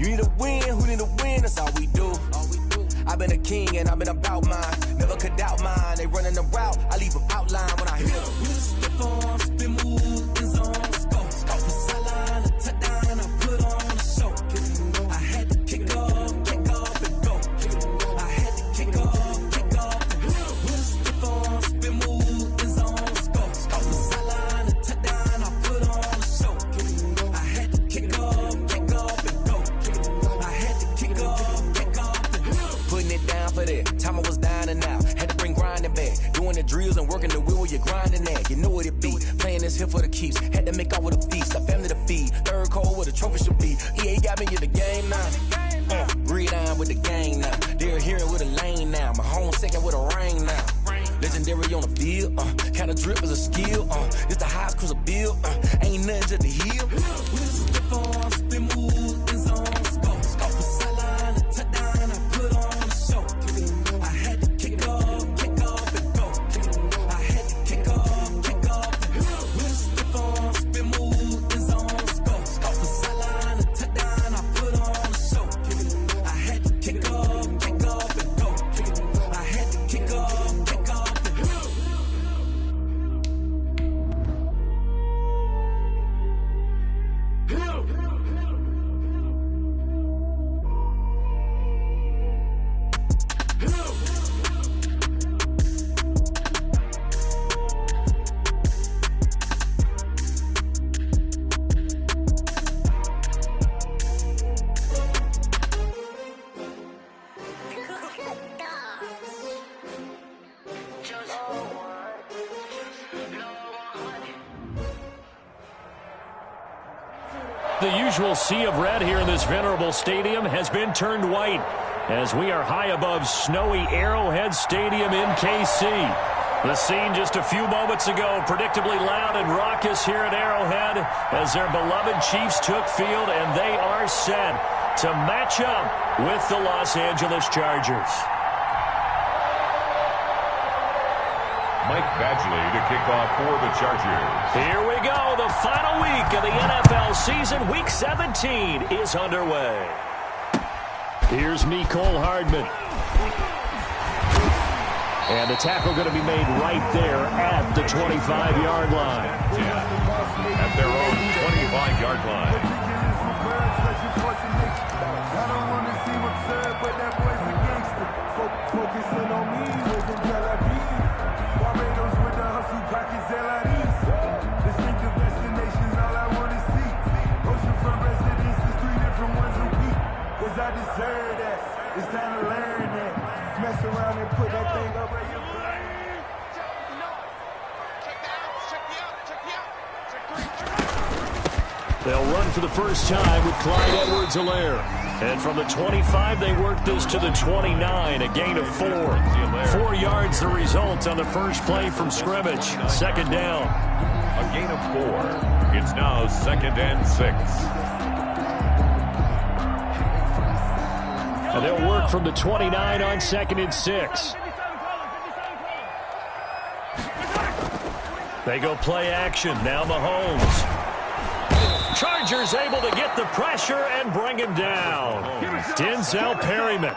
You need a win, who need a win? That's all we do. I've been a king and I've been about mine. Never could doubt mine. They running the route, I leave them outline when I hit them. We stiff on, spin move, in zone, scope. Scope the sideline, a touchdown, and I put on a show. I had to kick off and go. I had to kick off and go. We stiff on, spin move, in zone, scope. Scope the sideline, a touchdown, I put on a show. I had to kick off and go. I had to kick off and go. Putting it down for that. Time I was down and out. Had to bring grinding back. Doing the drills and working the wheel where you're grinding at. You know what it be. Playing this here for the keeps. Had to make out with a feast. A family to feed. Third cold where the trophy should be. EA got me in the game now. Gridiron with the gang now. They're hearing with a lane now. My home second with a ring now. Legendary on the field. Kinda drip is a skill. It's the highest cruiser bill. Ain't nothing to the hill. We slip on, spin move, in zone, scope. Scope the sideline, a touchdown, I put on a show. I had to kick off and go. I had to kick off and go. We slip on, spin move, in zone, scope. Scope the sideline, a touchdown, I put on a show. I had to kick off and go. I had to kick off and go. The usual sea of red here in this venerable stadium has been turned white as we are high above snowy Arrowhead Stadium in KC. The scene just a few moments ago, predictably loud and raucous here at Arrowhead as their beloved Chiefs took field, and they are set to match up with the Los Angeles Chargers. Mike Badgley to kick off for the Chargers. Here we go. The final week of the NFL season. Week 17 is underway. Here's Mecole Hardman. And the tackle going to be made right there at the 25-yard line. At their own 25-yard line. I don't want to seem absurd, but that boy's a gangster. Focusing on me, wasn't Tel Aviv. Barbados with the hustle, pockets LIDs. Distinctive destinations, all I want to see. Oceanfront residences, 3 different ones a week. Cause I deserve that. It's time to learn that. Mess around and put that thing up at your brain. They'll run for the first time with Clyde Edwards-Helaire. And from the 25, they work this to the 29, a gain of 4. 4 yards the result on the first play from scrimmage. Second down. A gain of 4. It's now 2nd and 6. And they'll work from the 29 on 2nd and 6. They go play action. Now Mahomes. Chargers able to get the pressure and bring him down. Denzel Perryman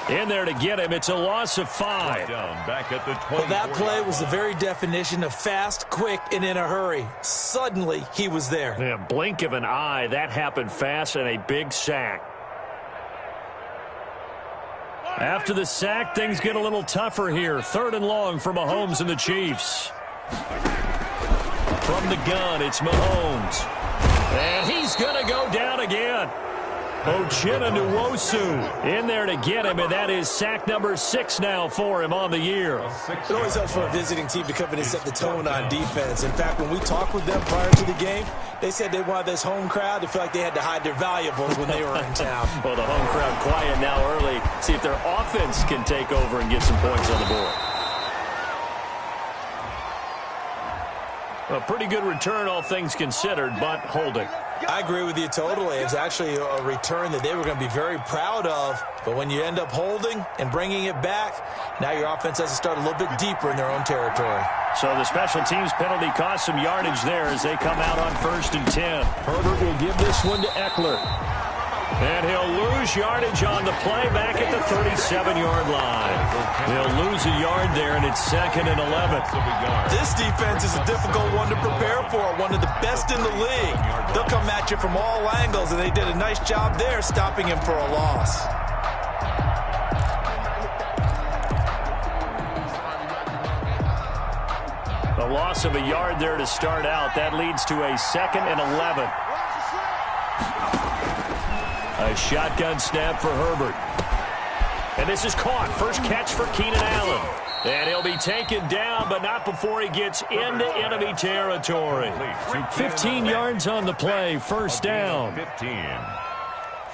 in there to get him. It's a loss of 5. Back at the 20. Well, that play was the very definition of fast, quick, and in a hurry. Suddenly, he was there. Yeah, blink of an eye. That happened fast and a big sack. After the sack, things get a little tougher here. 3rd and long for Mahomes and the Chiefs. From the gun, it's Mahomes. And he's going to go down again. Uchenna Nwosu in there to get him, and that is sack number 6 now for him on the year. It always helps for a visiting team to come in and set the tone on defense. In fact, when we talked with them prior to the game, they said they wanted this home crowd to feel like they had to hide their valuables when they were in town. Well, the home crowd quiet now early. See if their offense can take over and get some points on the board. A pretty good return, all things considered, but holding. I agree with you totally. It's actually a return that they were going to be very proud of. But when you end up holding and bringing it back, now your offense has to start a little bit deeper in their own territory. So the special teams penalty cost some yardage there as they come out on 1st and 10. Herbert will give this one to Eckler. And he'll lose yardage on the play back at the 37-yard line. He'll lose a yard there, and it's 2nd and 11. This defense is a difficult one to prepare for, one of the best in the league. They'll come at you from all angles, and they did a nice job there stopping him for a loss. A loss of a yard there to start out. That leads to a 2nd and 11. A shotgun snap for Herbert. And this is caught. First catch for Keenan Allen. And he'll be taken down, but not before he gets into enemy territory. 15 yards on the play. First down.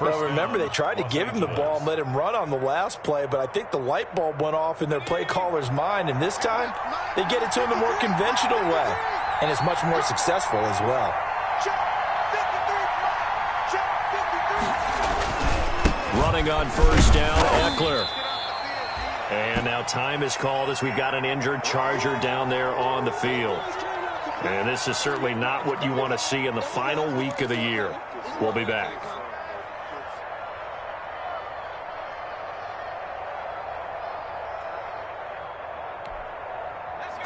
Well, remember, they tried to give him the ball and let him run on the last play, but I think the light bulb went off in their play caller's mind, and this time they get it to him the more conventional way, and it's much more successful as well. Running on first down, Eckler. And now time is called as we've got an injured Charger down there on the field. And this is certainly not what you want to see in the final week of the year. We'll be back.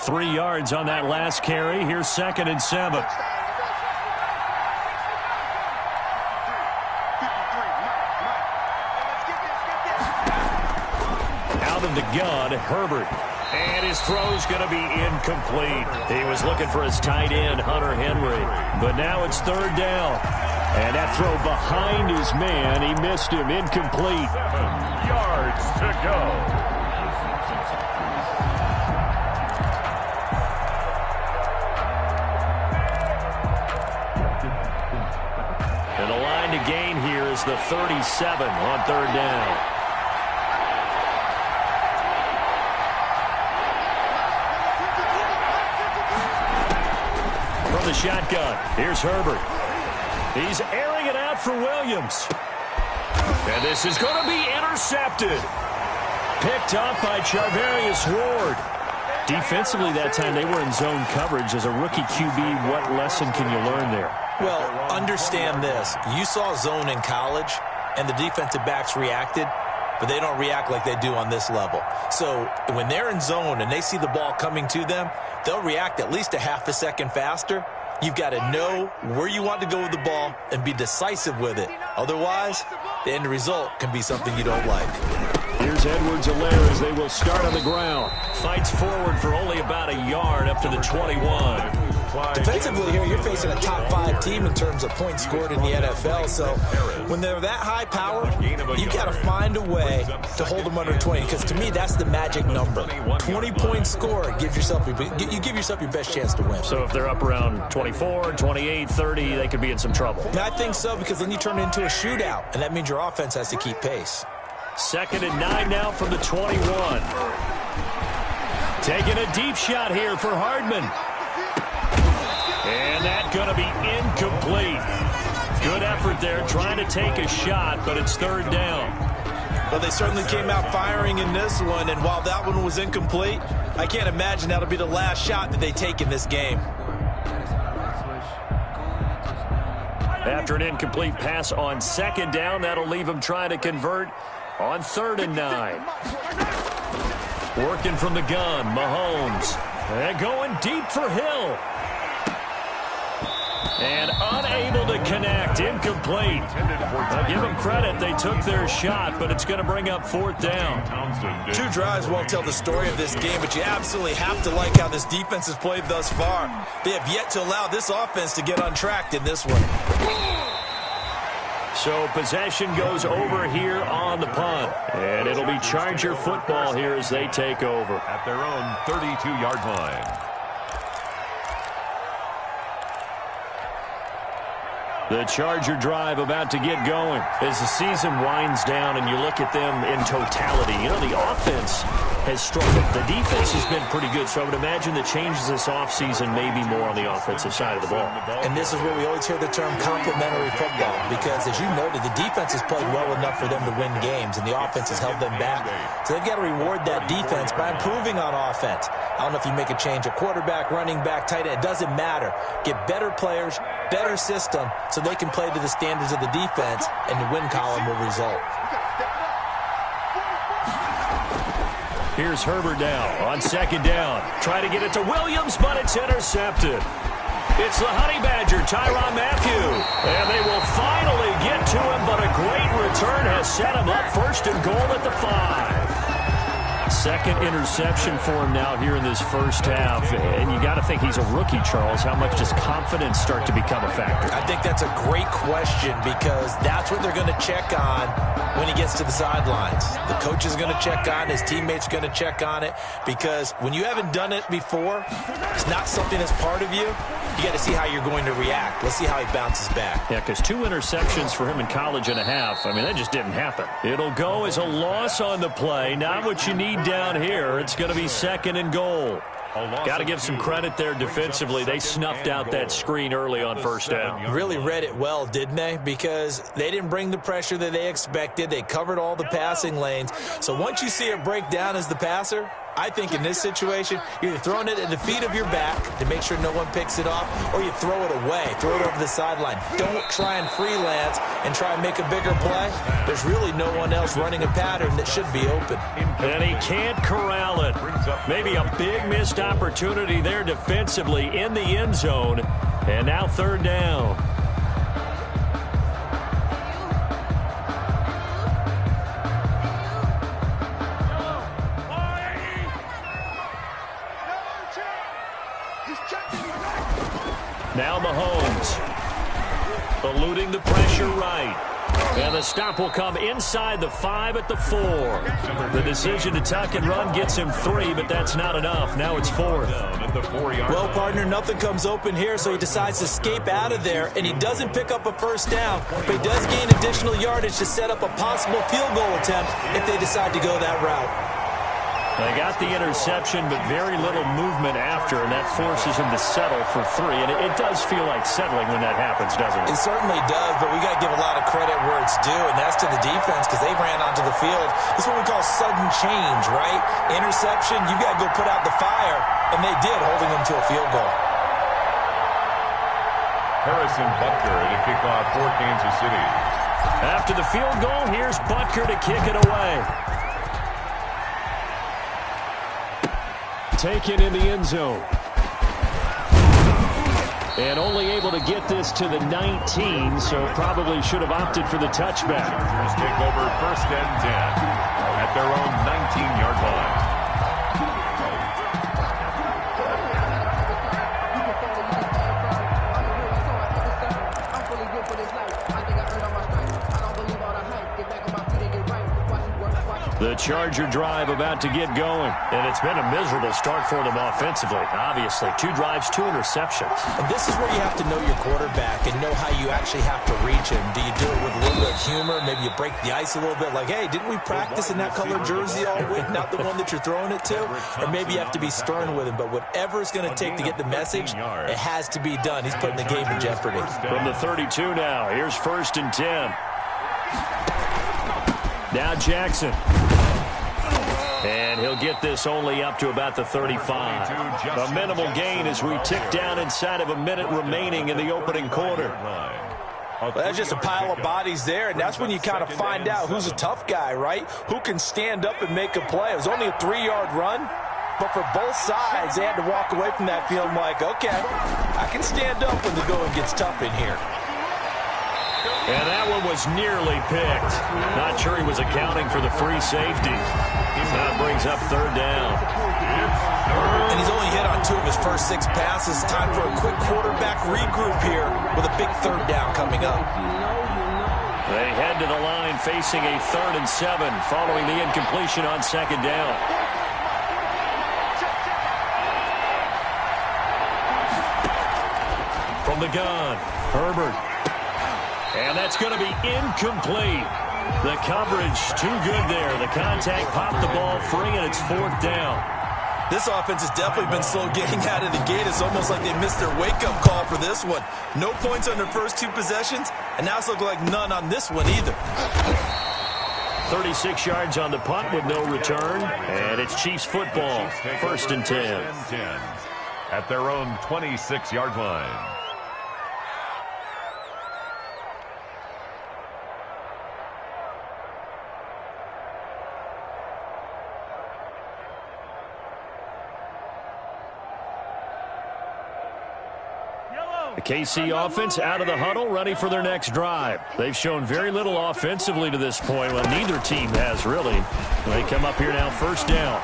Three yards on that last carry. Here's 2nd and 7. Out of the gun, Herbert. And his throw's going to be incomplete. He was looking for his tight end, Hunter Henry. But now it's 3rd down. And that throw behind his man, he missed him, incomplete. 7 yards to go. And the line to gain here is the 37 on 3rd down. From the shotgun, here's Herbert. He's airing it out for Williams. And this is going to be intercepted. Picked up by Charvarius Ward. Defensively that time, they were in zone coverage. As a rookie QB, what lesson can you learn there? Well, understand this. You saw zone in college, and the defensive backs reacted, but they don't react like they do on this level. So when they're in zone and they see the ball coming to them, they'll react at least a half a second faster. You've got to know where you want to go with the ball and be decisive with it. Otherwise, the end result can be something you don't like. Here's Edwards-Helaire as they will start on the ground. Fights forward for only about a yard up to the 21. Defensively here, you're facing a top 5 team in terms of points scored in the NFL. So when they're that high power, you've got to find a way to hold them under 20. Because to me, that's the magic number. 20 points scored gives yourself you give yourself your best chance to win. So if they're up around 24, 28, 30, they could be in some trouble. I think so, because then you turn it into a shootout, and that means your offense has to keep pace. 2nd and 9 now from the 21. Taking a deep shot here for Hardman. And that's going to be incomplete. Good effort there trying to take a shot, but it's 3rd down. Well, they certainly came out firing in this one, and while that one was incomplete, I can't imagine that'll be the last shot that they take in this game. After an incomplete pass on 2nd down, that'll leave them trying to convert on 3rd and 9. Working from the gun, Mahomes. And going deep for Hill. And unable to connect, incomplete. I'll give them credit, they took their shot, but it's going to bring up 4th down. 2 drives won't tell the story of this game, but you absolutely have to like how this defense has played thus far. They have yet to allow this offense to get untracked in this one. So possession goes over here on the punt. And it'll be Charger football here as they take over. At their own 32-yard line. The Charger drive about to get going. As the season winds down and you look at them in totality, you know, the offense has struggled. The defense has been pretty good, so I would imagine the changes this offseason may be more on the offensive side of the ball. And this is where we always hear the term complementary football, because as you noted, the defense has played well enough for them to win games, and the offense has held them back. So they've got to reward that defense by improving on offense. I don't know if you make a change at quarterback, running back, tight end. It doesn't matter. Get better players, better system so they can play to the standards of the defense, and the win column will result. Here's Herbert now on second down. Try to get it to Williams, but it's intercepted. It's the Honey Badger, Tyrann Mathieu. And they will finally get to him, but a great return has set him up first and goal at the 5. Second interception for him now here in this first half. And you got to think he's a rookie, Charles. How much does confidence start to become a factor? I think that's a great question because that's what they're going to check on when he gets to the sidelines. The coach is going to check on, his teammates are going to check on it, because when you haven't done it before, it's not something that's part of you. You got to see how you're going to react. Let's see how he bounces back. Yeah, because 2 interceptions for him in college and a half. I mean, that just didn't happen. It'll go as a loss on the play. Not what you need down here. It's going to be second and goal. Got to give some credit there defensively. They snuffed out that screen early on first down. Really read it well, didn't they? Because they didn't bring the pressure that they expected. They covered all the passing lanes. So once you see it break down as the passer, I think in this situation, you're either throwing it at the feet of your back to make sure no one picks it off, or you throw it away, throw it over the sideline. Don't try and freelance and try and make a bigger play. There's really no one else running a pattern that should be open. And he can't corral it. Maybe a big missed opportunity there defensively in the end zone. And now third down. Now Mahomes, eluding the pressure right. And the stop will come inside the 5 at the 4. The decision to tuck and run gets him 3, but that's not enough. Now it's 4th. Well, partner, nothing comes open here, so he decides to escape out of there, and he doesn't pick up a first down, but he does gain additional yardage to set up a possible field goal attempt if they decide to go that route. They got the interception, but very little movement after, and that forces him to settle for 3. And it does feel like settling when that happens, doesn't it? It certainly does, but we got to give a lot of credit where it's due, and that's to the defense because they ran onto the field. This is what we call sudden change, right? Interception, you got to go put out the fire, and they did, holding them to a field goal. Harrison Butker to kick off for Kansas City. After the field goal, here's Butker to kick it away. Taken in the end zone. And only able to get this to the 19, so probably should have opted for the touchback. Chargers take over first and 10 at their own 19-yard line. The Charger drive about to get going. And it's been a miserable start for them offensively, obviously. 2 drives, 2 interceptions. And this is where you have to know your quarterback and know how you actually have to reach him. Do you do it with a little bit of humor? Maybe you break the ice a little bit like, hey, didn't we practice in that color jersey all week? Not the one that you're throwing it to? Or maybe you have to be stern with him. But whatever it's going to take to get the message, it has to be done. He's putting the game in jeopardy. From the 32 now, here's first and 10. Now Jackson. And he'll get this only up to about the 35. A minimal gain as we tick down inside of a minute remaining in the opening quarter. Well, that's just a pile of bodies there, and that's when you kind of find out who's a tough guy, right? Who can stand up and make a play. It was only a 3-yard run, but for both sides, they had to walk away from that field like, okay, I can stand up when the going gets tough in here. And that one was nearly picked. Not sure he was accounting for the free safety. That brings up third down. And he's only hit on 2 of his first 6 passes. Time for a quick quarterback regroup here with a big third down coming up. They head to the line facing a 3rd and 7 following the incompletion on second down. From the gun, Herbert. And that's going to be incomplete. The coverage too good there. The contact popped the ball free, and it's 4th down. This offense has definitely been slow getting out of the gate. It's almost like they missed their wake-up call for this one. No points on their first 2 possessions, and now it's looking like none on this one either. 36 yards on the punt with no return, and it's Chiefs football. First and 10. At their own 26-yard line. KC offense out of the huddle, ready for their next drive. They've shown very little offensively to this point. Well, neither team has, really. They come up here now, first down.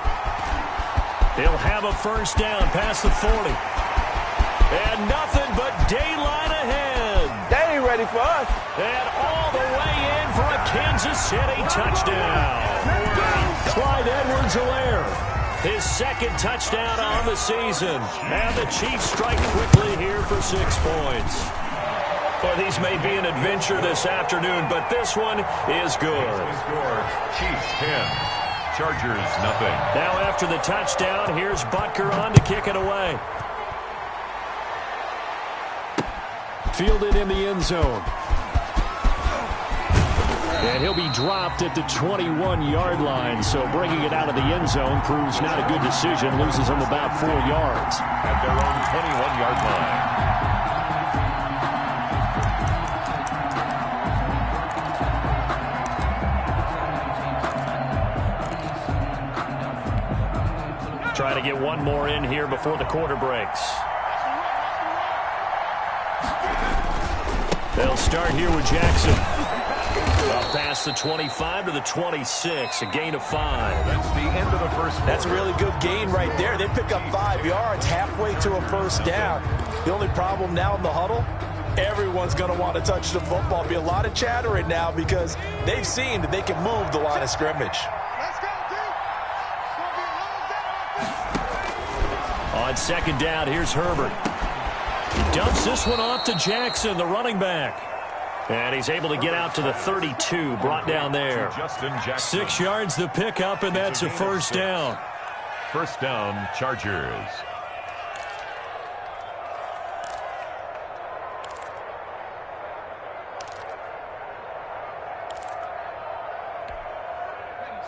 He'll have a first down past the 40. And nothing but daylight ahead. They ain't ready for us. And all the way in for a Kansas City touchdown. Clyde Edwards-Helaire. His second touchdown on the season. And the Chiefs strike quickly here for 6 points. Well, these may be an adventure this afternoon, but this one is good. Chiefs 10, Chargers nothing. Now after the touchdown, here's Butker on to kick it away. Fielded in the end zone. And he'll be dropped at the 21-yard line. So bringing it out of the end zone proves not a good decision. Loses him about 4 yards. At their own 21-yard line. Try to get one more in here before the quarter breaks. They'll start here with Jackson. Up past the 25 to the 26, a gain of 5. That's the end of the first quarter. That's a really good gain right there. They pick up 5 yards halfway to a first down. The only problem now in the huddle, everyone's going to want to touch the football. Be a lot of chattering now because they've seen that they can move the line of scrimmage. On second down, here's Herbert. He dumps this one off to Jackson, the running back. And he's able to get out to the 32, brought down there. 6 yards the pickup, and that's a first down. First down, Chargers.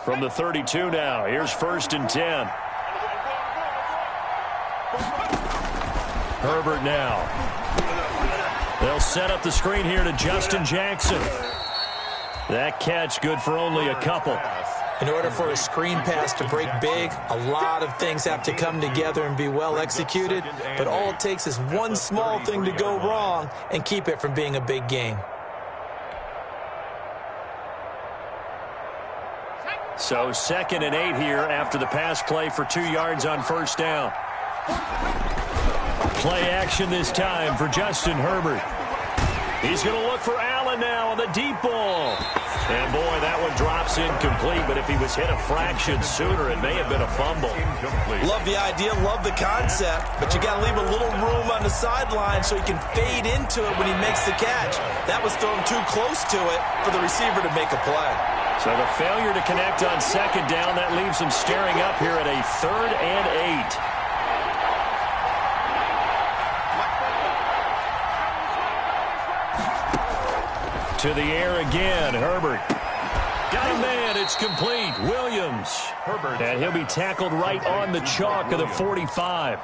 From the 32 now, here's first and 10. Herbert now. They'll set up the screen here to Justin Jackson. That catch good for only a couple. In order for a screen pass to break big, a lot of things have to come together and be well executed. But all it takes is one small thing to go wrong and keep it from being a big game. So 2nd and 8 here after the pass play for 2 yards on first down. Play action this time for Justin Herbert. He's going to look for Allen now on the deep ball. And, boy, that one drops incomplete. But if he was hit a fraction sooner, it may have been a fumble. Love the idea, love the concept. But you got to leave a little room on the sideline so he can fade into it when he makes the catch. That was thrown too close to it for the receiver to make a play. So the failure to connect on second down, that leaves him staring up here at a 3rd and 8. To the air again, Herbert. Got a man, it's complete. Williams. Herbert. And he'll be tackled right on the chalk of the 45.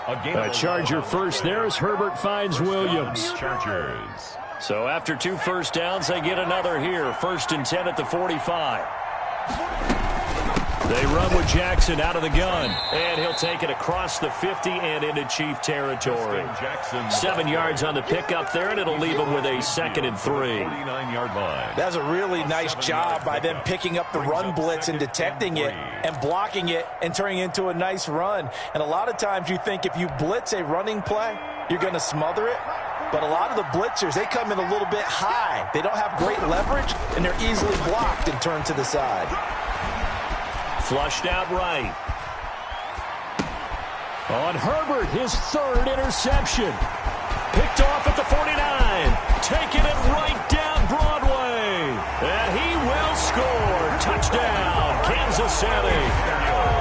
A Charger first there as Herbert finds Williams. Chargers. So after 2 first downs, they get another here. 1st and 10 at the 45. They run with Jackson out of the gun. And he'll take it across the 50 and into Chief territory. 7 yards on the pickup there, and it'll leave him with a 2nd and 3. 49-yard line. That's a really nice job by them picking up the run blitz and detecting it and blocking it and turning it into a nice run. And a lot of times you think if you blitz a running play, you're going to smother it. But a lot of the blitzers, they come in a little bit high. They don't have great leverage, and they're easily blocked and turned to the side. Flushed out right. On Herbert, his 3rd interception. Picked off at the 49. Taking it right down Broadway. And he will score. Touchdown, Kansas City.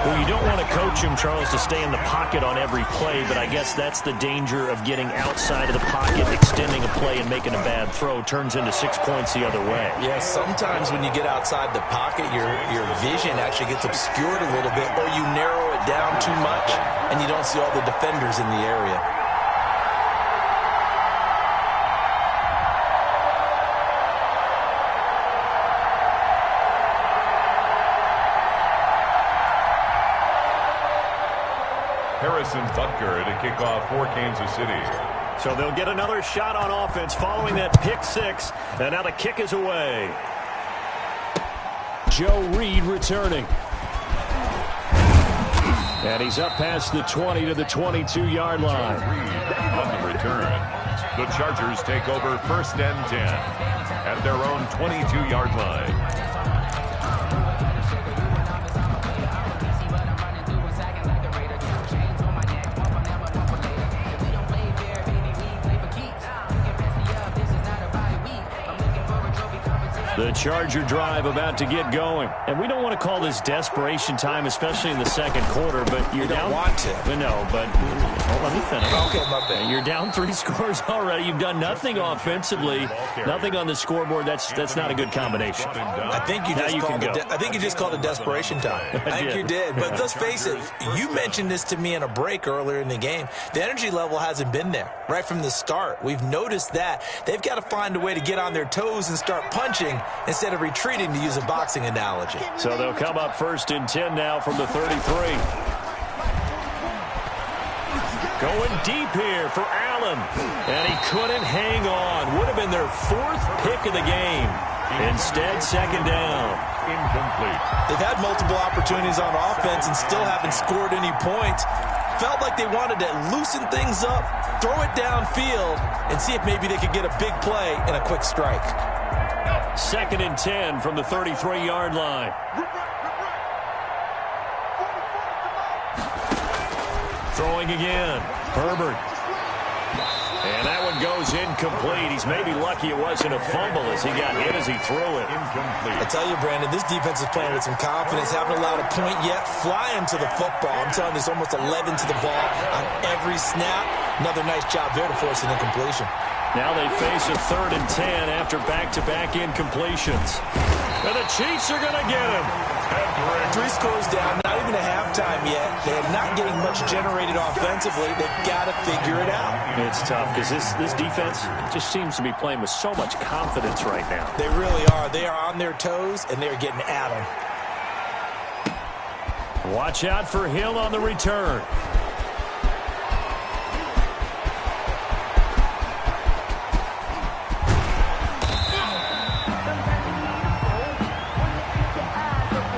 Well, you don't want to coach him, Charles, to stay in the pocket on every play, but I guess that's the danger of getting outside of the pocket, extending a play and making a bad throw. Turns into 6 points the other way. Yeah, sometimes when you get outside the pocket, your vision actually gets obscured a little bit, or you narrow it down too much, and you don't see all the defenders in the area. Harrison Butker to kick off for Kansas City. So they'll get another shot on offense following that pick six. And now the kick is away. Joe Reed returning. And he's up past the 20 to the 22-yard line. On the return, the Chargers take over 1st and 10 at their own 22-yard line. The Charger drive about to get going. And we don't want to call this desperation time, especially in the second quarter, but you're down. You don't want to. No, but let me finish. Okay, my bad. You're down 3 scores already. You've done nothing offensively, nothing on the scoreboard. That's not a good combination. I think you just called it desperation time. I think you did. But let's face it, you mentioned this to me in a break earlier in the game. The energy level hasn't been there right from the start. We've noticed that. They've got to find a way to get on their toes and start punching instead of retreating, to use a boxing analogy. So they'll come up 1st and 10 now from the 33. Going deep here for Allen. And he couldn't hang on. Would have been their 4th pick of the game. Instead, 2nd down. Incomplete. They've had multiple opportunities on offense and still haven't scored any points. Felt like they wanted to loosen things up, throw it downfield, and see if maybe they could get a big play and a quick strike. 2nd and 10 from the 33-yard line. Throwing again. Herbert. And that one goes incomplete. He's maybe lucky it wasn't a fumble as he got hit as he threw it. Incomplete. I tell you, Brandon, this defense is playing with some confidence. Haven't allowed a point yet. Flying to the football. I'm telling you, there's almost 11 to the ball on every snap. Another nice job there to force an incompletion. Now they face a 3rd and 10 after back-to-back incompletions. And the Chiefs are going to get him. 3 scores down, not even a halftime yet. They're not getting much generated offensively. They've got to figure it out. It's tough because this defense just seems to be playing with so much confidence right now. They really are. They are on their toes, and they're getting at them. Watch out for Hill on the return.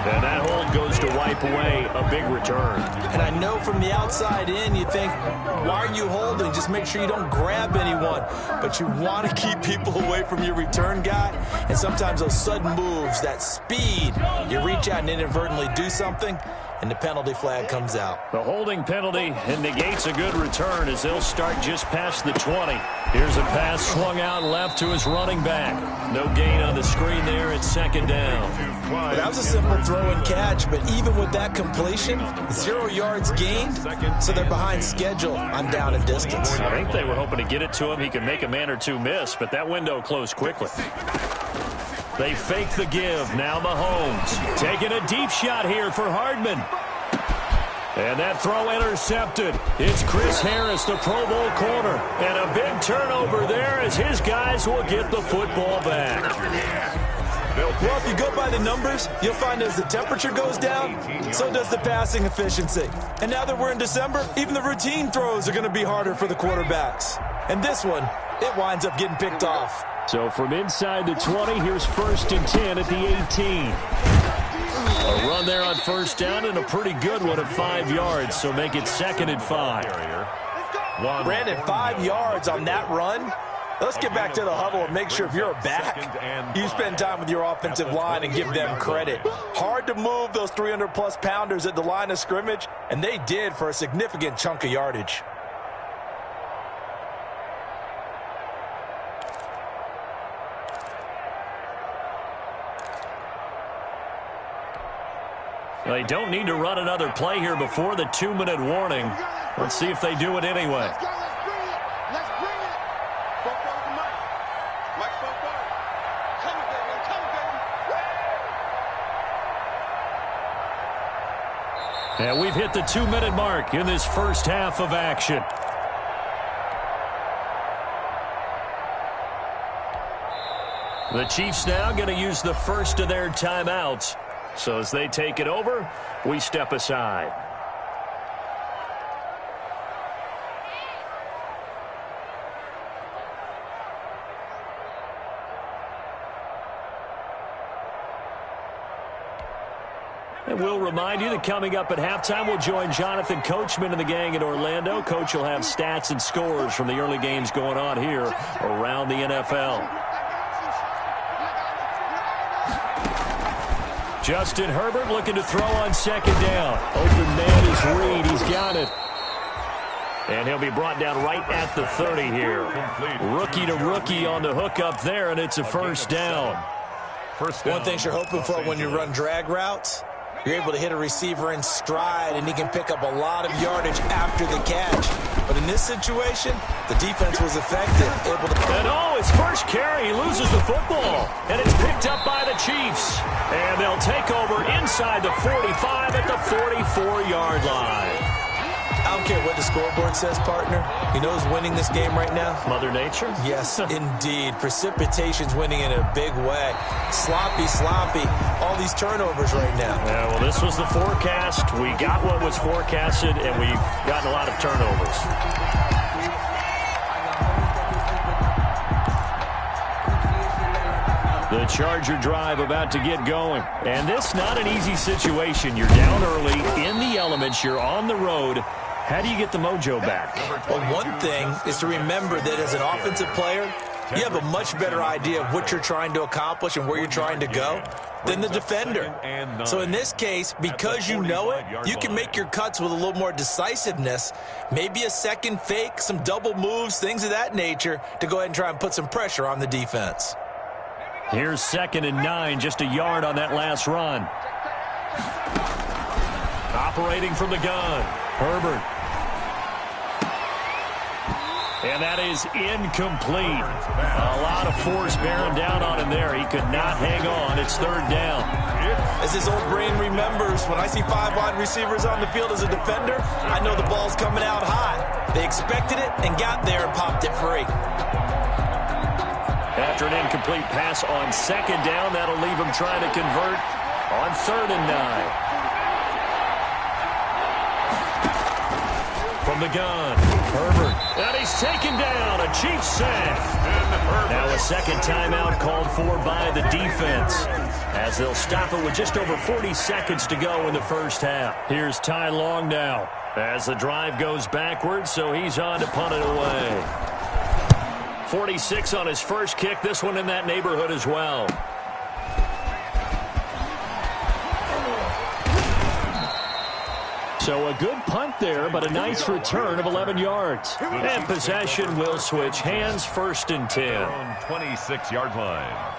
And that hold goes to wipe away a big return. And I know from the outside in, you think, why are you holding? Just make sure you don't grab anyone. But you want to keep people away from your return guy. And sometimes those sudden moves, that speed, you reach out and inadvertently do something, and the penalty flag comes out. The holding penalty and negates a good return as they'll start just past the 20. Here's a pass swung out left to his running back. No gain on the screen there at 2nd down. But that was a simple throw and catch, but even with that completion, 0 yards gained, so they're behind schedule on down and distance. I think they were hoping to get it to him. He could make a man or two miss, but that window closed quickly. They fake the give. Now Mahomes taking a deep shot here for Hardman. And that throw intercepted. It's Chris Harris, the Pro Bowl corner. And a big turnover there as his guys will get the football back. Well, if you go by the numbers, you'll find as the temperature goes down, so does the passing efficiency. And now that we're in December, even the routine throws are going to be harder for the quarterbacks. And this one, it winds up getting picked off. So from inside the 20, here's 1st and 10 at the 18. A run there on 1st down and a pretty good one at 5 yards, so make it 2nd and 5. Brandon, 5 yards on that run. Let's get back to the huddle and make sure if you're a back, you spend time with your offensive line and give them credit. Hard to move those 300-plus pounders at the line of scrimmage, and they did for a significant chunk of yardage. They don't need to run another play here before the 2-minute warning. Let's see if they do it anyway. And we've hit the 2-minute mark in this first half of action. The Chiefs now going to use the first of their timeouts. So as they take it over, we step aside. And we'll remind you that coming up at halftime, we'll join Jonathan Coachman and the gang in Orlando. Coach will have stats and scores from the early games going on here around the NFL. Justin Herbert looking to throw on second down. Open man is Reed. He's got it. And he'll be brought down right at the 30 here. Rookie to rookie on the hook up there, and it's a first down. One thing you're hoping for when you run drag routes, you're able to hit a receiver in stride, and he can pick up a lot of yardage after the catch. But in this situation, the defense was effective. And his first carry, he loses the football. And it's picked up by the Chiefs. And they'll take over inside the 45 at the 44-yard line. I don't care what the scoreboard says, partner. You know who's winning this game right now? Mother Nature? Yes, indeed. Precipitation's winning in a big way. Sloppy. All these turnovers right now. Yeah, well, this was the forecast. We got what was forecasted, and we've gotten a lot of turnovers. The Charger drive about to get going. And this not an easy situation. You're down early, in the elements, you're on the road. How do you get the mojo back? Well, one thing is to remember that as an offensive player, you have a much better idea of what you're trying to accomplish and where you're trying to go than the defender. So in this case, because you know it, you can make your cuts with a little more decisiveness, maybe a second fake, some double moves, things of that nature, to go ahead and try and put some pressure on the defense. Here's 2nd and 9, just a yard on that last run. Operating from the gun, Herbert. And that is incomplete. A lot of force bearing down on him there. He could not hang on. It's 3rd down. As his old brain remembers, when I see 5 wide receivers on the field as a defender, I know the ball's coming out high. They expected it and got there and popped it free. After an incomplete pass on 2nd down, that'll leave him trying to convert on 3rd and 9. From the gun, Herbert. And he's taken down. A Chiefs sack. Now a second timeout called for by the defense, as they'll stop it with just over 40 seconds to go in the first half. Here's Ty Long now as the drive goes backwards, so he's on to punt it away. 46 on his first kick. This one in that neighborhood as well. So a good punt there, but a nice return of 11 yards. And possession will switch hands, 1st and 10. 26-yard line.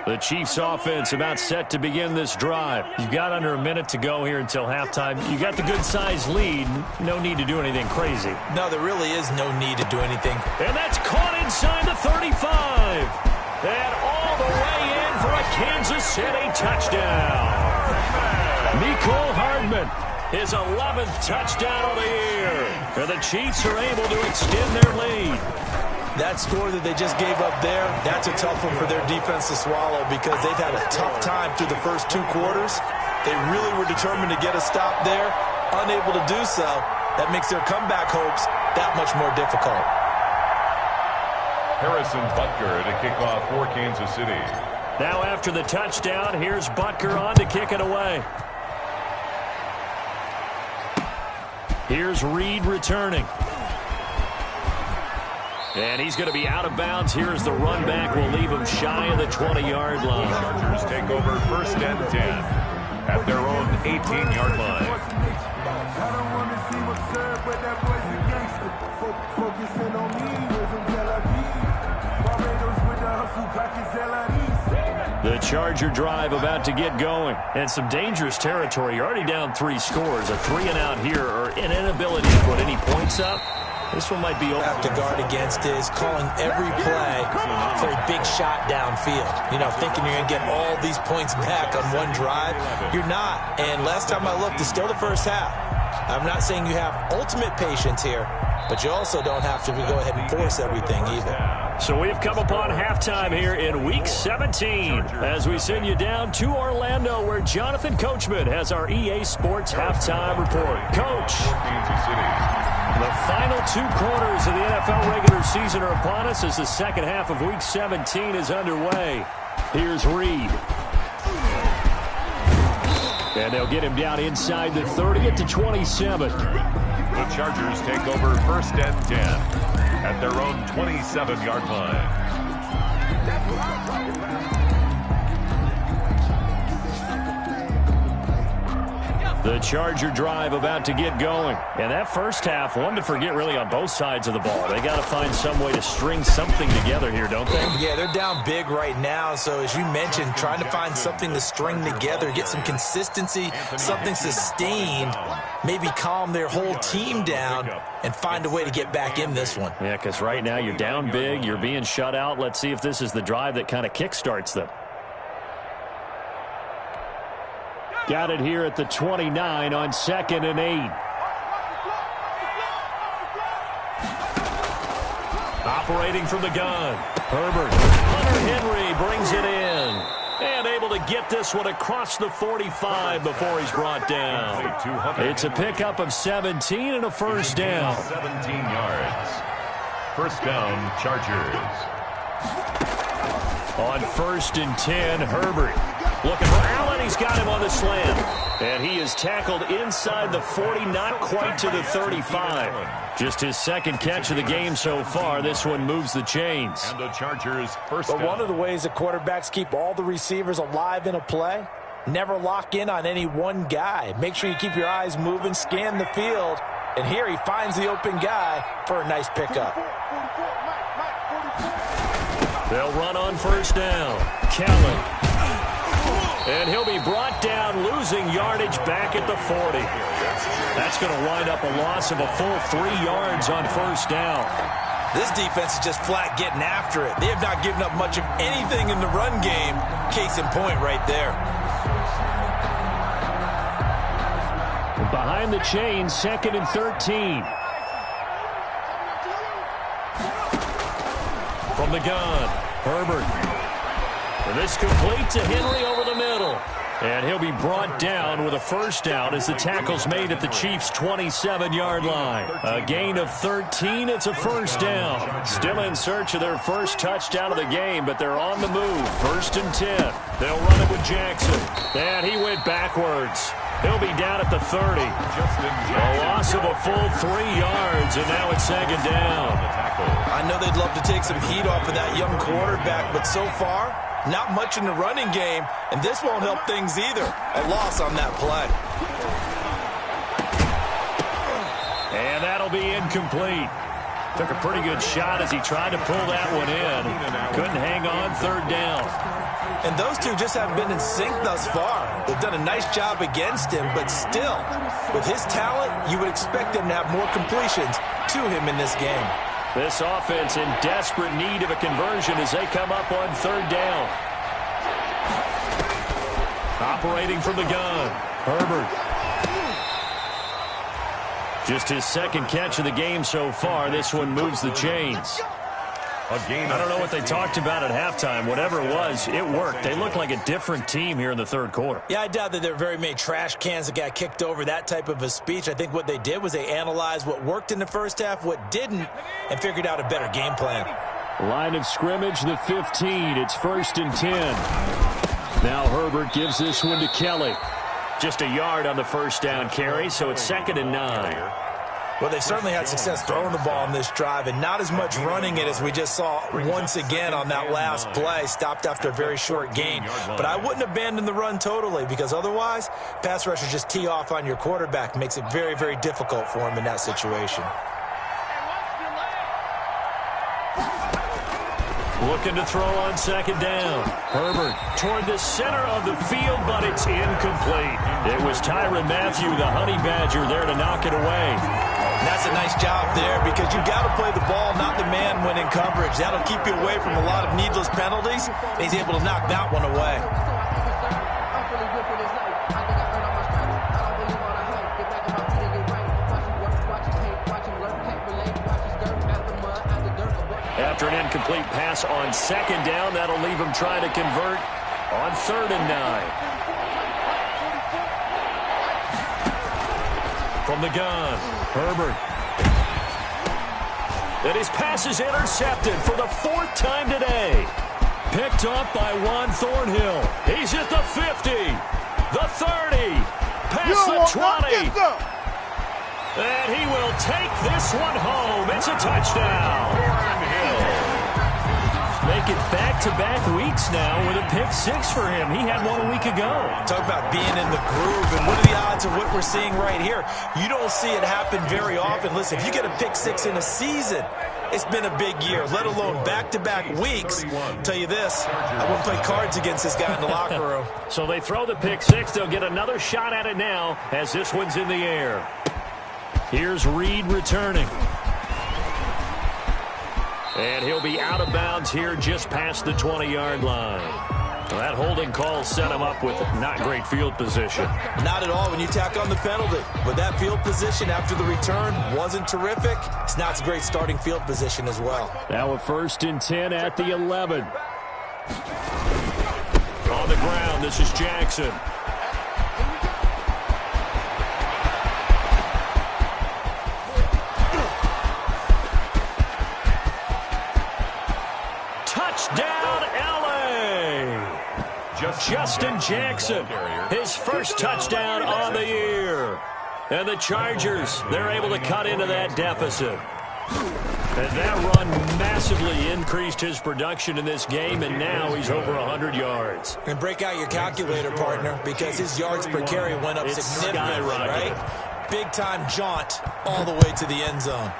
The Chiefs offense about set to begin this drive. You've got under a minute to go here until halftime. You got the good-sized lead. No need to do anything crazy. No, there really is no need to do anything. And that's caught inside the 35. And all the way in for a Kansas City touchdown. Mecole Hardman, his 11th touchdown of the year. And the Chiefs are able to extend their lead. That score that they just gave up there, that's a tough one for their defense to swallow, because they've had a tough time through the first 2 quarters. They really were determined to get a stop there, unable to do so. That makes their comeback hopes that much more difficult. Harrison Butker to kick off for Kansas City. Now after the touchdown, here's Butker on to kick it away. Here's Reed returning. And he's going to be out of bounds. Here's the run back. Will leave him shy of the 20-yard line. Chargers take over 1st and 10 at their own 18-yard line. I don't want to seem absurd, but that boy's a gangster. Focusing on me, live in Tel Aviv. Barbados with the hustle, pockets LREs. The Charger drive about to get going. And some dangerous territory. You're already down 3 scores. A 3-and-out here, or an inability to put any points up. This one might be over. Have to guard against is calling every play for a big shot downfield. You know, thinking you're going to get all these points back on one drive. You're not. And last time I looked, it's still the first half. I'm not saying you have ultimate patience here, but you also don't have to go ahead and force everything either. So we've come upon halftime here in Week 17 as we send you down to Orlando where Jonathan Coachman has our EA Sports halftime report. Coach, the final 2 quarters of the NFL regular season are upon us as the second half of Week 17 is underway. Here's Reed. And they'll get him down inside the 30 at the 27. The Chargers take over 1st and 10 at their own 27-yard line. The Charger drive about to get going. And that first half, one to forget really on both sides of the ball. They got to find some way to string something together here, don't they? Yeah, they're down big right now. So as you mentioned, trying to find something to string together, get some consistency, something sustained, maybe calm their whole team down and find a way to get back in this one. Yeah, because right now you're down big, you're being shut out. Let's see if this is the drive that kind of kickstarts them. Got it here at the 29 on 2nd and 8. Operating from the gun. Herbert. Hunter Henry brings it in. And able to get this one across the 45 before he's brought down. It's a pickup of 17 and a first down. 17 yards. First down, Chargers. On 1st and 10, Herbert. Looking for Allen. He's got him on the slant. And he is tackled inside the 40, not quite to the 35. Just his second catch of the game so far. This one moves the chains. And the Chargers first But down. one of the ways that quarterbacks keep all the receivers alive in a play, never lock in on any one guy. Make sure you keep your eyes moving, scan the field. And here he finds the open guy for a nice pickup. They'll run on first down. Kellen. And he'll be brought down, losing yardage back at the 40. That's going to wind up a loss of a full 3 yards on first down. This defense is just flat getting after it. They have not given up much of anything in the run game. Case in point right there. Behind the chains, 2nd and 13. From the gun, Herbert. And this complete to Henry over the middle. And he'll be brought down with a first down as the tackle's made at the Chiefs' 27-yard line. A gain of 13. It's a first down. Still in search of their first touchdown of the game, but they're on the move. 1st and 10. They'll run it with Jackson. And he went backwards. He'll be down at the 30. A loss of a full 3 yards, and now it's 2nd down. I know they'd love to take some heat off of that young quarterback, but so far, not much in the running game, and this won't help things either. A loss on that play. And that'll be incomplete. Took a pretty good shot as he tried to pull that one in. Couldn't hang on 3rd down. And those two just haven't been in sync thus far. They've done a nice job against him, but still, with his talent, you would expect them to have more completions to him in this game. This offense in desperate need of a conversion as they come up on 3rd down. Operating from the gun, Herbert. Just his second catch of the game so far. This one moves the chains. I don't know what they talked about at halftime. Whatever it was, it worked. They look like a different team here in the 3rd quarter. Yeah, I doubt that there are very many trash cans that got kicked over, that type of a speech. I think what they did was they analyzed what worked in the first half, what didn't, and figured out a better game plan. Line of scrimmage, the 15. It's 1st and 10. Now Herbert gives this one to Kelly. Just a yard on the first down carry, so it's 2nd and 9. Well, they've certainly had success throwing the ball on this drive, and not as much running it as we just saw once again on that last play. Stopped after a very short gain. But I wouldn't abandon the run totally, because otherwise, pass rushers just tee off on your quarterback. Makes it very, very difficult for him in that situation. Looking to throw on 2nd down. Herbert toward the center of the field, but it's incomplete. It was Tyrann Mathieu, the Honey Badger, there to knock it away. And that's a nice job there, because you've got to play the ball, not the man when in coverage. That'll keep you away from a lot of needless penalties. He's able to knock that one away. After an incomplete pass on second down, that'll leave him trying to convert on 3rd and 9. From the gun, Herbert. And his pass is intercepted for the 4th time today. Picked up by Juan Thornhill. He's at the 50, the 30, past the 20. And he will take this one home. It's a touchdown. Make it back-to-back weeks now with a pick-6 for him. He had one a week ago. Talk about being in the groove, and what are the odds of what we're seeing right here? You don't see it happen very often. Listen, if you get a pick-6 in a season, it's been a big year, let alone back-to-back weeks. I'll tell you this, I wouldn't play cards against this guy in the locker room. So they throw the pick-6. They'll get another shot at it now as this one's in the air. Here's Reed returning. And he'll be out of bounds here just past the 20-yard line. Well, that holding call set him up with not great field position. Not at all when you tack on the penalty. But that field position after the return wasn't terrific. It's not a great starting field position as well. Now a 1st and 10 at the 11. On the ground, this is Jackson. Touchdown, L.A. Justin Jackson, his first touchdown on the year. And the Chargers, they're able to cut into that deficit. And that run massively increased his production in this game, and now he's over 100 yards. And break out your calculator, partner, because his yards per carry went up significantly, right? Big-time jaunt all the way to the end zone.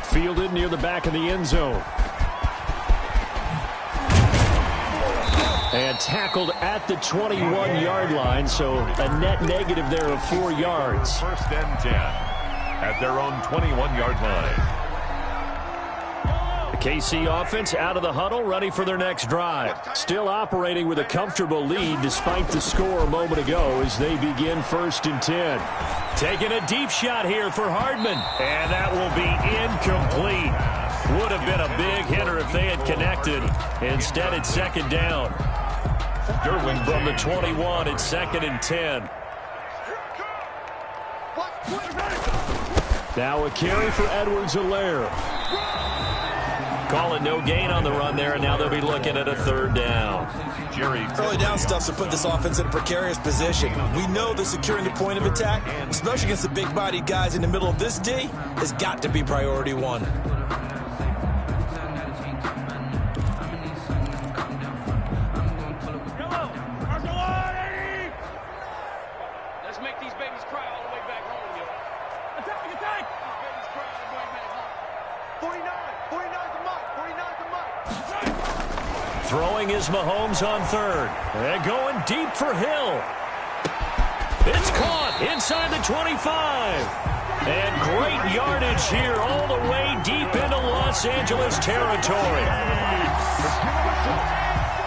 Fielded near the back of the end zone. And tackled at the 21-yard line, so a net negative there of 4 yards. 1st and 10 at their own 21-yard line. The KC offense out of the huddle, ready for their next drive. Still operating with a comfortable lead despite the score a moment ago as they begin 1st and 10. Taking a deep shot here for Hardman. And that will be incomplete. Would have been a big hitter if they had connected. Instead, it's 2nd down. Derwin from the 21, it's 2nd and 10. Now a carry for Edwards-Helaire. Call it no gain on the run there, and now they'll be looking at a 3rd down. Early down stuff's to put this offense in a precarious position. We know that securing the point of attack, especially against the big-bodied guys in the middle of this D, has got to be priority 1. Let's make these babies cry all the way back home, yo. Attack! These babies cry all the way back home. 49's the mark. 49's the mark. Throwing is Mahomes on 3rd. And going deep for Hill. It's caught inside the 25. And great yardage here all the way deep into Los Angeles territory.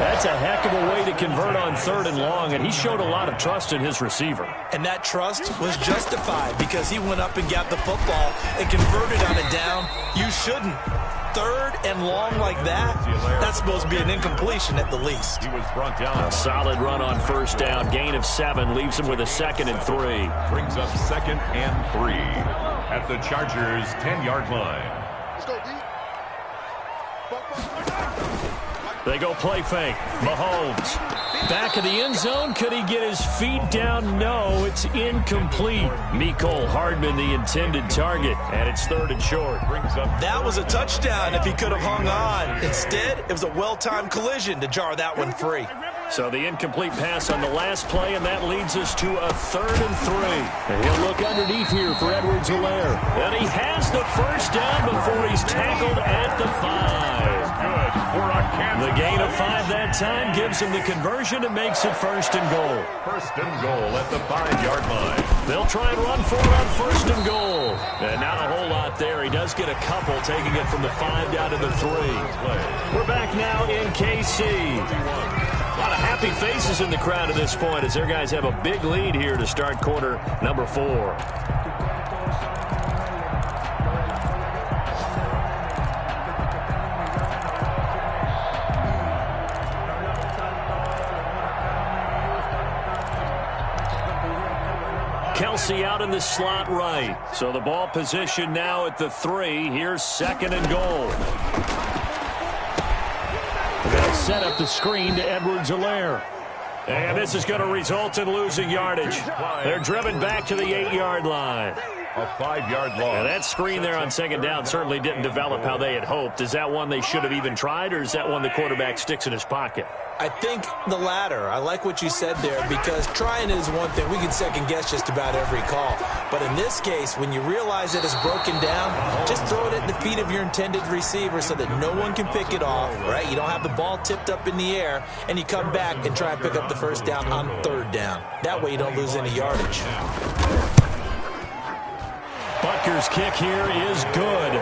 That's a heck of a way to convert on 3rd and long, and he showed a lot of trust in his receiver. And that trust was justified because he went up and got the football and converted on it down. You shouldn't. 3rd and long like that, that's supposed to be an incompletion at the least. He was brought down. A solid run on 1st down. Gain of 7 leaves him with a 2nd and 3. Brings up 2nd and 3 at the Chargers' 10-yard line. Let's go, D. They go play fake. Mahomes. Back of the end zone. Could he get his feet down? No, it's incomplete. Mecole Hardman, the intended target, and it's 3rd and short. That was a touchdown if he could have hung on. Instead, it was a well-timed collision to jar that one free. So the incomplete pass on the last play, and that leads us to a 3rd and 3. And he'll look underneath here for Edwards-Helaire. And he has the 1st down before he's tackled at the 5. Good for a The gain of 5 that time gives him the conversion and makes it 1st and goal. 1st and goal at the 5-yard line. They'll try and run for it on 1st and goal. And not a whole lot there. He does get a couple, taking it from the 5 down to the 3. We're back now in KC. A lot of happy faces in the crowd at this point as their guys have a big lead here to start quarter number 4. Kelsey out in the slot right. So the ball position now at the 3. Here's 2nd and goal. They'll set up the screen to Edwards-Helaire. And this is going to result in losing yardage. They're driven back to the 8-yard line. A 5-yard loss. Now that screen there on 2nd down certainly didn't develop how they had hoped. Is that one they should have even tried, or is that one the quarterback sticks in his pocket? I think the latter. I like what you said there, because trying is one thing. We can second-guess just about every call. But in this case, when you realize that it's broken down, just throw it at the feet of your intended receiver so that no one can pick it off, right? You don't have the ball tipped up in the air, and you come back and try and pick up the first down on 3rd down. That way you don't lose any yardage. Butker's kick here is good.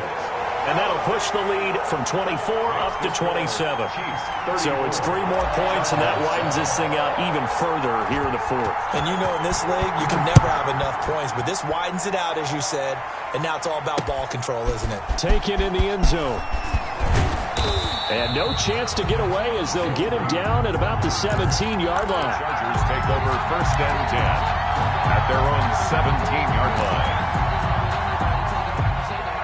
And that'll push the lead from 24 up to 27. So it's 3 more points, and that widens this thing out even further here in the 4th. And you know in this league, you can never have enough points, but this widens it out, as you said, and now it's all about ball control, isn't it? Taken in the end zone. And no chance to get away as they'll get him down at about the 17-yard line. Chargers take over 1st and 10 at their own 17-yard line.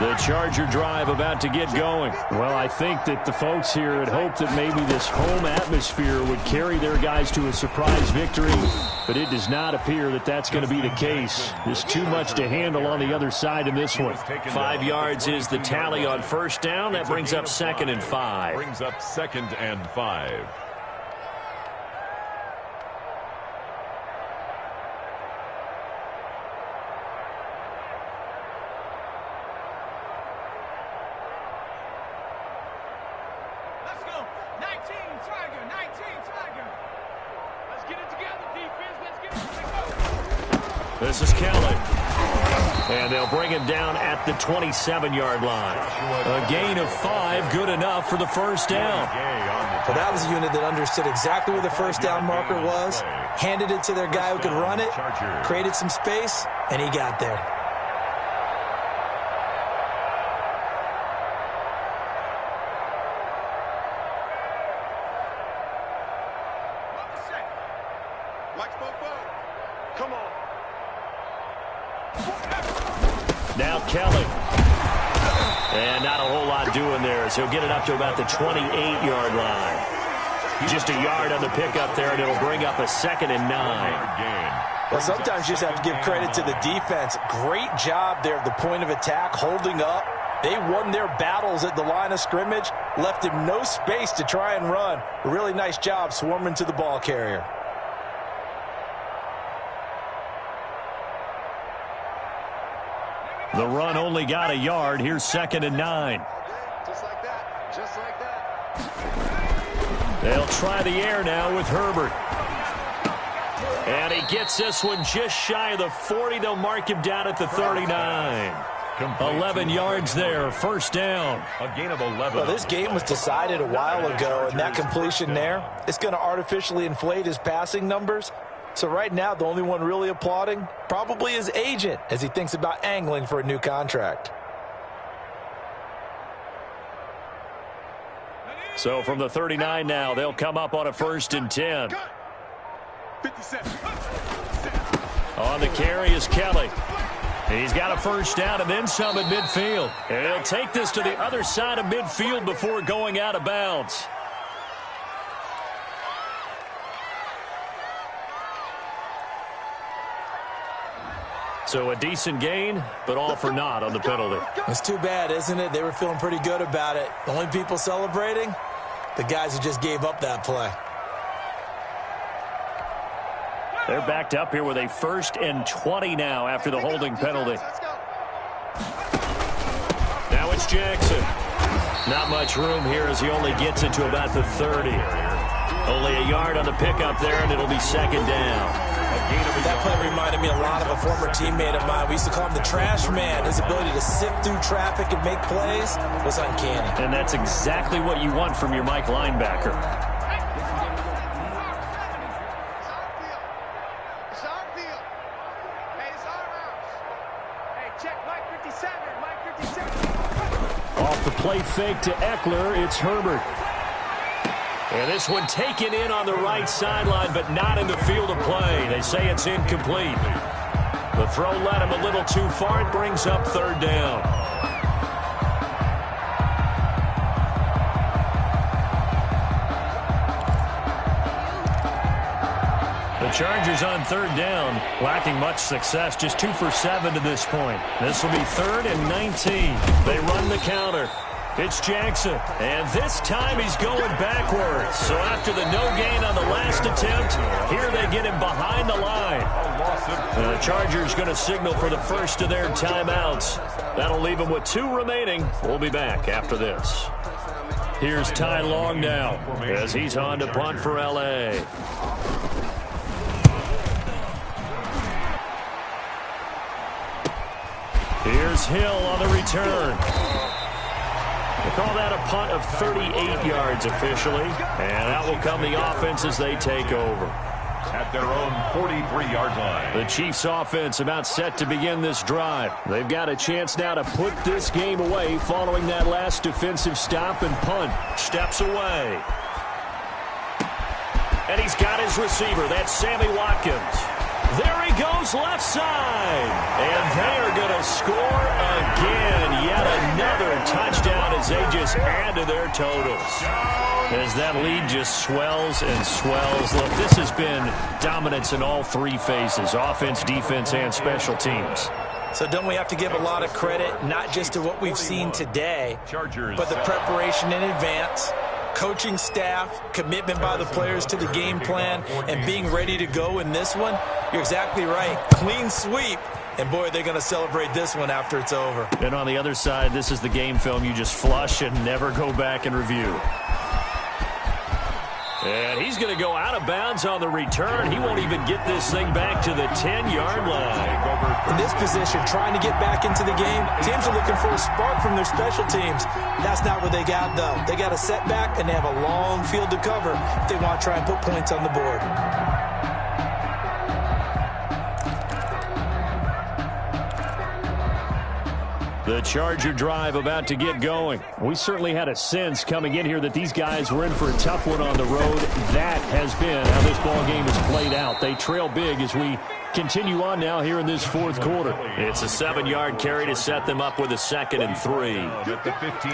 The Charger drive about to get going. Well, I think that the folks here had hoped that maybe this home atmosphere would carry their guys to a surprise victory, but it does not appear that that's going to be the case. There's too much to handle on the other side in this one. 5 yards is the tally on 1st down. That brings up 2nd and 5. Brings up 2nd and 5. This is Kelly. And they'll bring him down at the 27-yard line. A gain of 5, good enough for the 1st down. Well, that was a unit that understood exactly where the 1st down marker was, handed it to their guy who could run it, created some space, and he got there. Now Kelly. And not a whole lot doing there, so he'll get it up to about the 28-yard line. Just a yard on the pickup there, and it'll bring up a 2nd and 9. Well, sometimes you just have to give credit to the defense. Great job there at the point of attack, holding up. They won their battles at the line of scrimmage, left him no space to try and run. A really nice job swarming to the ball carrier. The run only got a yard. Here's 2nd and 9. Just like that. Just like that. They'll try the air now with Herbert. And he gets this one just shy of the 40. They'll mark him down at the 39. 11 yards there, 1st down. A gain of 11. Well, this game was decided a while ago, and that completion there, it's going to artificially inflate his passing numbers. So right now, the only one really applauding probably his agent as he thinks about angling for a new contract. So from the 39 now, they'll come up on a 1st and 10. 57. On the carry is Kelly. And he's got a 1st down and then some at midfield. And he'll take this to the other side of midfield before going out of bounds. So a decent gain, but all for naught on the penalty. It's too bad, isn't it? They were feeling pretty good about it. The only people celebrating, the guys who just gave up that play. They're backed up here with a 1st and 20 now after the holding penalty. Now it's Jackson. Not much room here as he only gets it to about the 30. Only a yard on the pickup there, and it'll be 2nd down. That play reminded me a lot of a former teammate of mine. We used to call him the trash man. His ability to sift through traffic and make plays was uncanny. And that's exactly what you want from your Mike linebacker. It's our field. Hey, it's our house. Hey, check Mike 57. Mike 57. Off the play fake to Eckler, it's Herbert. And this one taken in on the right sideline, but not in the field of play. They say it's incomplete. The throw led him a little too far. It brings up third down. The Chargers on third down, lacking much success, just 2 for 7 to this point. This will be 3rd and 19. They run the counter. It's Jackson, and this time he's going backwards. So after the no gain on the last attempt, here they get him behind the line. The Chargers going to signal for the first of their timeouts. That'll leave him with 2 remaining. We'll be back after this. Here's Ty Long now as he's on to punt for L.A. Here's Hill on the return. They call that a punt of 38 yards officially. And out will come the offense as they take over. At their own 43-yard line. The Chiefs offense about set to begin this drive. They've got a chance now to put this game away following that last defensive stop and punt. Steps away. And he's got his receiver. That's Sammy Watkins. There he goes left side. And they're going to score again. Yet another touchdown as they just add to their totals. As that lead just swells and swells. Look, this has been dominance in all 3 phases, offense, defense, and special teams. So don't we have to give a lot of credit, not just to what we've seen today, but the preparation in advance, coaching staff, commitment by the players to the game plan, and being ready to go in this one? You're exactly right. Clean sweep. And, boy, they're going to celebrate this one after it's over. And on the other side, this is the game film you just flush and never go back and review. And he's going to go out of bounds on the return. He won't even get this thing back to the 10-yard line. In this position, trying to get back into the game, teams are looking for a spark from their special teams. That's not what they got, though. They got a setback, and they have a long field to cover if they want to try and put points on the board. The Charger drive about to get going. We certainly had a sense coming in here that these guys were in for a tough one on the road. That has been how this ball game has played out. They trail big as we continue on now here in this 4th quarter. It's a 7-yard carry to set them up with a 2nd and 3.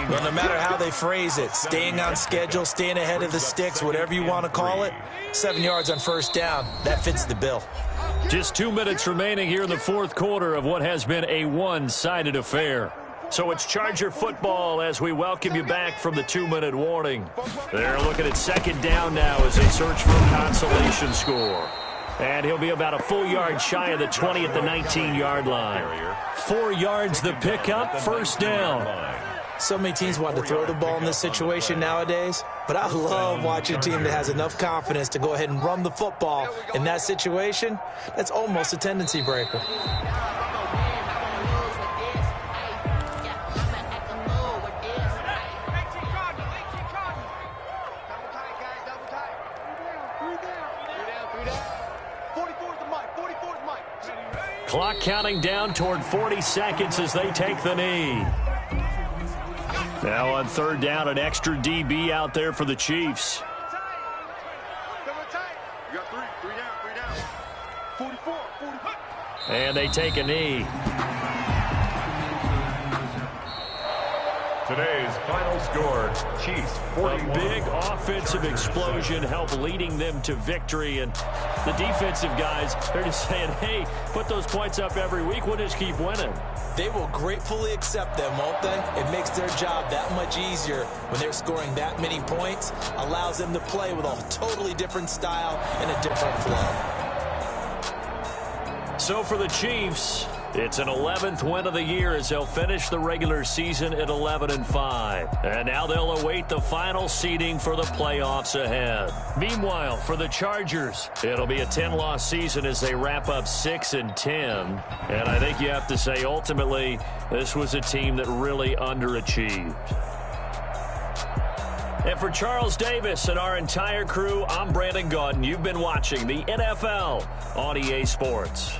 Well, no matter how they phrase it, staying on schedule, staying ahead of the sticks, whatever you want to call it, 7 yards on first down, that fits the bill. Just 2 minutes remaining here in the 4th quarter of what has been a one-sided affair. So it's Charger football as we welcome you back from the 2-minute warning. They're looking at 2nd down now as they search for a consolation score. And he'll be about a full yard shy of the 20 at the 19-yard line. 4 yards the pickup, first down. So many teams want to throw the ball in this situation nowadays, but I love watching a team that has enough confidence to go ahead and run the football. In that situation, that's almost a tendency breaker. Clock counting down toward 40 seconds as they take the knee. Now on 3rd down, an extra DB out there for the Chiefs. And they take a knee. Today's final score, Chiefs 41. A big offensive explosion helped leading them to victory. And the defensive guys, they're just saying, hey, put those points up every week. We'll just keep winning. They will gratefully accept them, won't they? It makes their job that much easier when they're scoring that many points. Allows them to play with a totally different style and a different flow. So for the Chiefs, it's an 11th win of the year as they'll finish the regular season at 11-5. And now they'll await the final seeding for the playoffs ahead. Meanwhile, for the Chargers, it'll be a 10-loss season as they wrap up 6-10. And I think you have to say, ultimately, this was a team that really underachieved. And for Charles Davis and our entire crew, I'm Brandon Gaudin. You've been watching the NFL on EA Sports.